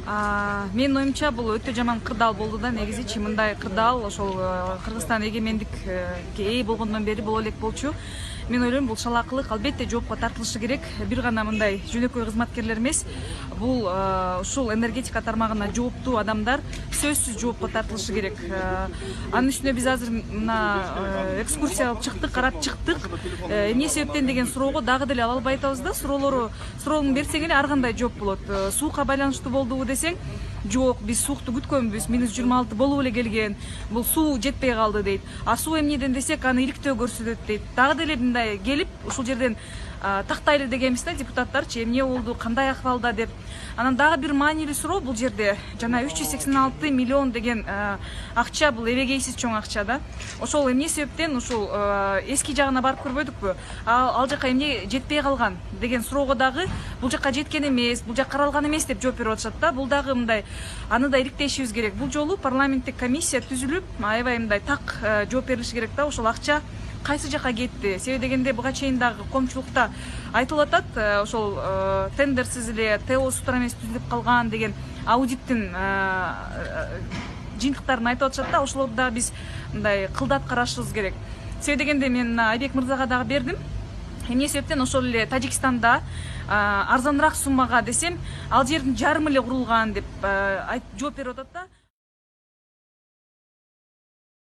Менин оюмча бул өтө жаман кырдаал болду да. Негизичи мындай кырдаал ошол Кыргызстан эгемендикке ээ болгондон бери боло элек болчу. Мен ойлойм, бул шалаакылык албетте жоопко тартылышы керек. Бир гана мындай жөнөкөй кызматкерлер эмес, бул ушул энергетика тармагына жооптуу адамдар сөзсүз жоопко тартылышы керек. Анын үстүнө биз азыр мына экскурсия алып чыктык, карап чыктык. Эмне себептен деген суроого дагы деле ала албай атабыз да. Суроону берсең эле ар кандай жооп болот. Суукка байланыштуу болдубу десең, жок, биз суукту күткөнбүз, -26 болуп эле келген. Бул суу жетпей калды дейт. А суу эмнеден десек, аны иликтөө көрсөтөт дейт. Дагы деле мындай келип ушул жерден тактайлы дегенбиз да, депутаттарчы, эмне болду, кандай акыбалда деп. Анан дагы бир маанилүү суроо, бул жерде жана 386 миллион деген акча, бул эбегейсиз чоң акча да. Ошол эмне себептен ушул эски жагына барып көрбөдүкпү? Ал жака эмне жетпей калган деген суроого дагы бул жака жеткен эмес, бул жак каралган эмес деп жооп берип атышат да. Бул дагы мындай аны да иликтешибиз керек. Бул жолу парламенттик комиссия түзүлүп, аябай мындай так жооп берилиши керек да. Ошол акча кайсы жака кетти? Себеби дегенде буга чейин дагы коомчулукта айтылып атат, ошол тендерсиз эле ТО эмес түзүлүп калган деген аудиттин жыйынтыктарын айтып атышат да. Ошолорду дагы биз мындай кылдат карашыбыз керек. Себеби дегенде мен Айбек мырзага дагы бердим. Эмне себептен ошол эле Тажикстанда арзаныраак суммага десем, ал жердин жарымы эле курулган деп жооп берип атат да.